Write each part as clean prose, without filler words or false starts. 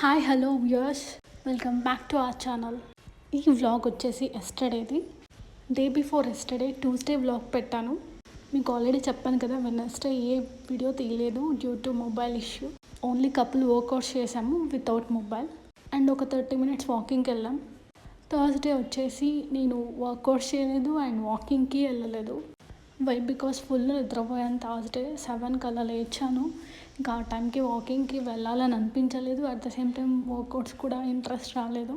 Hi hello viewers, welcome back to our channel. ఈ vlog వచ్చేసి ఎస్టర్డేది. Day before yesterday Tuesday vlog పెట్టాను. మీకు ఆల్రెడీ చెప్పాను కదా, వెడ్నెస్డే ఏ వీడియో తీయలేదు due to mobile issue. Only couple workouts చేసాము వితౌట్ మొబైల్ అండ్ ఒక 30 minutes వాకింగ్కి వెళ్ళాం. థర్స్డే వచ్చేసి నేను వర్కౌట్స్ చేయలేదు అండ్ వాకింగ్కి వెళ్ళలేదు. బికాస్ ఫుల్ నిద్రపోయాను. థర్స్డే 7కి అలా లేచాను. ఇంకా ఆ టైంకి వాకింగ్కి వెళ్ళాలని అనిపించలేదు. At the same time workouts కూడా ఇంట్రెస్ట్ రాలేదు.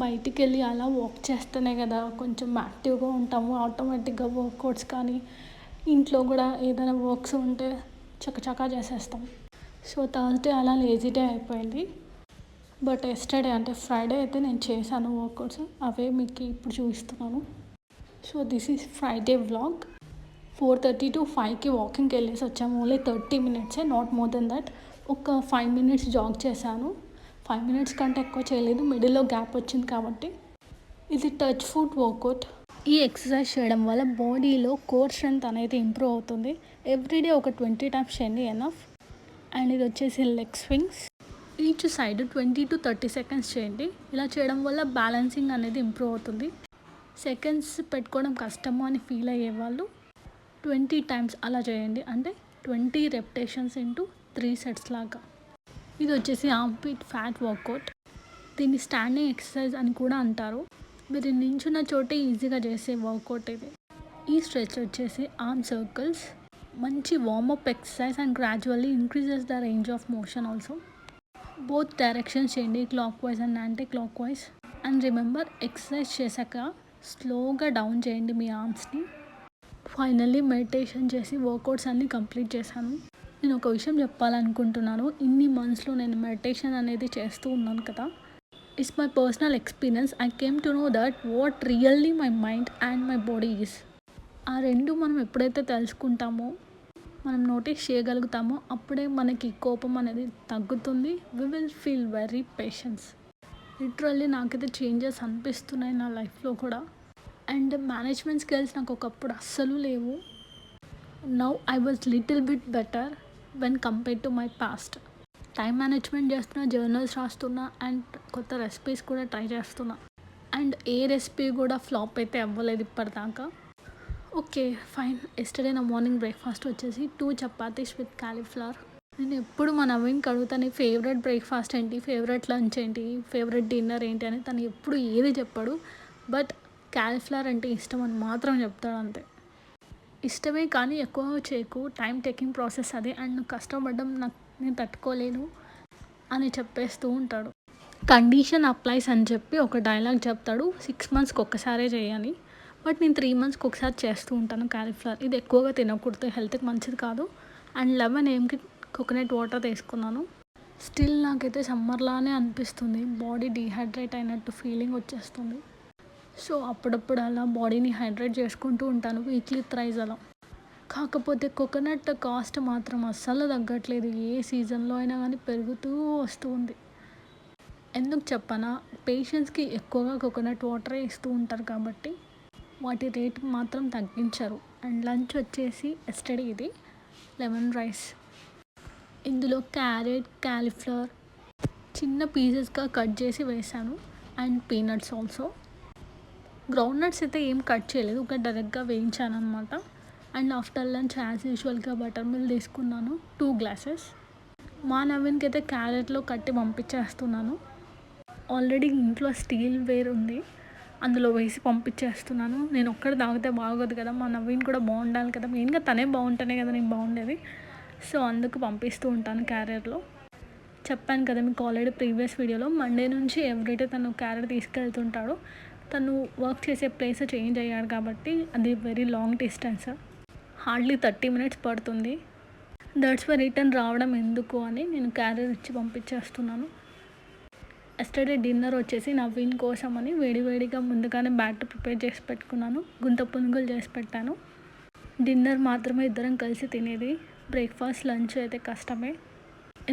బయటికి వెళ్ళి అలా వాక్ చేస్తేనే కదా కొంచెం యాక్టివ్గా ఉంటాము. ఆటోమేటిక్గా వర్కౌట్స్ కానీ ఇంట్లో కూడా ఏదైనా వర్క్స్ ఉంటే చకచకా చేసేస్తాం. సో థర్స్డే అలా లేజీ డే అయిపోయింది. బట్ ఎస్టర్డే అంటే ఫ్రైడే అయితే నేను చేశాను వర్కౌట్స్. అవే మీకు ఇప్పుడు చూపిస్తున్నాను. So this is Friday vlog. 4:30 to 5కి వాకింగ్కి వెళ్ళేసి వచ్చాము. Only 30 minutes, not more than that. ఒక 5 minutes జాగ్ చేశాను. 5 minutes కంటే ఎక్కువ చేయలేదు, మిడిల్లో గ్యాప్ వచ్చింది కాబట్టి. ఇది టచ్ ఫుట్ వర్కౌట్. ఈ ఎక్సర్సైజ్ చేయడం వల్ల బాడీలో కోర్ స్ట్రెంత్ అనేది ఇంప్రూవ్ అవుతుంది. ఎవ్రీడే ఒక 20 times చేయండి ఎనఫ్. అండ్ ఇది వచ్చేసి leg swings. Each side 20 to 30 seconds చేయండి. ఇలా చేయడం వల్ల బ్యాలెన్సింగ్ అనేది ఇంప్రూవ్ అవుతుంది. సెకండ్స్ పెట్టుకోవడం కష్టము అని ఫీల్ అయ్యేవాళ్ళు 20 times అలా చేయండి. అంటే 20 repetitions into 3 sets లాగా. ఇది వచ్చేసి ఆర్మ్ ఫ్యాట్ వర్కౌట్. దీన్ని స్టాండింగ్ ఎక్సర్సైజ్ అని కూడా అంటారు. మీరు నించున్న చోటే ఈజీగా చేసే వర్కౌట్ ఇది. ఈ స్ట్రెచ్ వచ్చేసి ఆర్మ్ సర్కిల్స్. మంచి warmup exercise and gradually increases the range of motion also. Both directions చేయండి, clock wise and anti clock wise. And remember, exercise చేశాక స్లోగా డౌన్ చేయండి మీ ఆర్మ్స్ని. ఫైనల్లీ మెడిటేషన్ చేసి వర్కౌట్స్ అన్నీ కంప్లీట్ చేశాను. నేను ఒక విషయం చెప్పాలనుకుంటున్నాను. ఇన్ని మంత్స్లో నేను మెడిటేషన్ అనేది చేస్తూ ఉన్నాను కదా. It's my personal experience. I came to know that what really my mind and my body is. ఆ రెండు మనం ఎప్పుడైతే తెలుసుకుంటామో, మనం నోటీస్ చేయగలుగుతామో, అప్పుడే మనకి కోపం అనేది తగ్గుతుంది. We will feel very patience. Literally నాకైతే చేంజెస్ అనిపిస్తున్నాయి నా లైఫ్లో కూడా. అండ్ మేనేజ్మెంట్ స్కిల్స్ నాకు ఒకప్పుడు అస్సలు లేవు. Now I was little bit better when compared to my past. Time management చేస్తున్నా, జర్నల్స్ రాస్తున్నా అండ్ కొత్త రెసిపీస్ కూడా ట్రై చేస్తున్నా. అండ్ ఏ రెసిపీ కూడా ఫ్లాప్ అయితే అవ్వలేదు ఇప్పటిదాకా. Okay fine. ఎస్టర్డే నా మార్నింగ్ బ్రేక్ఫాస్ట్ వచ్చేసి 2 chapatis విత్ కాలీఫ్లవర్. నేను ఎప్పుడు మా నవీన్కి అడుగుతాను, నీ ఫేవరెట్ బ్రేక్ఫాస్ట్ ఏంటి, ఫేవరెట్ లంచ్ ఏంటి, ఫేవరెట్ డిన్నర్ ఏంటి అని. తను ఎప్పుడు ఏది చెప్పాడు. బట్ కాలీఫ్లవర్ అంటే ఇష్టం అని మాత్రం చెప్తాడు అంతే. ఇష్టమే కానీ ఎక్కువ చేయకు, టైం టేకింగ్ ప్రాసెస్ అది. అండ్ నువ్వు కష్టపడడం నేను తట్టుకోలేను అని చెప్పేస్తూ ఉంటాడు. కండిషన్ అప్లైస్ అని చెప్పి ఒక డైలాగ్ చెప్తాడు. 6 monthsకి ఒక్కసారే చేయని. బట్ నేను 3 monthsకి ఒకసారి చేస్తూ ఉంటాను కాలీఫ్లవర్. ఇది ఎక్కువగా తినకూడదు, హెల్త్కి మంచిది కాదు. అండ్ 11 AM కోకోనట్ వాటర్ తీసుకున్నాను. స్టిల్ నాకైతే సమ్మర్లానే అనిపిస్తుంది. బాడీ డీహైడ్రేట్ అయినట్టు ఫీలింగ్ వచ్చేస్తుంది. సో అప్పుడప్పుడు అలా బాడీని హైడ్రేట్ చేసుకుంటూ ఉంటాను, వీక్లీ థ్రైస్ అలా. కాకపోతే కోకోనట్ కాస్ట్ మాత్రం అస్సలు తగ్గట్లేదు. ఏ సీజన్లో అయినా కానీ పెరుగుతూ వస్తూ ఉంది. ఎందుకు చెప్పనా, పేషెంట్స్కి ఎక్కువగా కోకోనట్ వాటరే ఇస్తూ ఉంటారు కాబట్టి వాటి రేట్ మాత్రం తగ్గించరు. అండ్ లంచ్ వచ్చేసి ఎస్టర్డే ఇది లెమన్ రైస్. ఇందులో క్యారెట్, కాలీఫ్లవర్ చిన్న పీసెస్గా కట్ చేసి వేసాను. And peanuts also. Ground nuts అయితే ఏం కట్ చేయలేదు, ఒక డైరెక్ట్గా వేయించాను అనమాట. అండ్ ఆఫ్టర్ లంచ్ యాజ్ యూజువల్గా బటర్ మిల్క్ తీసుకున్నాను 2 glasses. మా నవీన్కి అయితే క్యారెట్లో కట్టి పంపించేస్తున్నాను. ఆల్రెడీ ఇంట్లో స్టీల్ వేర్ ఉంది, అందులో వేసి పంపించేస్తున్నాను. నేను ఒక్కడ తాగితే బాగోదు కదా, మా నవీన్ కూడా బాగుండాలి కదా. మెయిన్గా తనే బాగుంటేనే కదా నేను బాగుండేది. సో అందుకు పంపిస్తూ ఉంటాను క్యారెట్లో. చెప్పాను కదా మీకు ఆల్రెడీ ప్రీవియస్ వీడియోలో, మండే నుంచి ఎవ్రీడే తను క్యారెట్ తీసుకెళ్తుంటాడు. తను వర్క్ చేసే ప్లేస్ చేంజ్ అయ్యాడు కాబట్టి అది very long distance, hardly 30 minutes పడుతుంది. దట్స్ వై రిటర్న్ రావడం ఎందుకు అని నేను క్యారియర్ ఇచ్చి పంపించేస్తున్నాను. ఎస్టర్డే డిన్నర్ వచ్చేసి నవీన్ కోసం అని వేడివేడిగా ముందుగానే బ్యాటర్ ప్రిపేర్ చేసి పెట్టుకున్నాను. గుంత పునుగులు చేసి పెట్టాను. డిన్నర్ మాత్రమే ఇద్దరం కలిసి తినేది. బ్రేక్ఫాస్ట్, లంచ్ అయితే కష్టమే,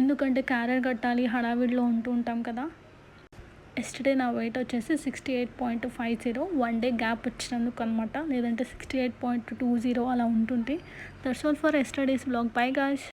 ఎందుకంటే క్యారియర్ కట్టాలి, హడావిడిలో ఉంటూ ఉంటాం కదా. ఎస్టర్డే నా వెయిట్ వచ్చేసి 68.50. 1 day గ్యాప్ వచ్చినందుకు అనమాట, లేదంటే 68.20 అలా ఉంటుంది. That's all for yesterday's vlog. Bye guys.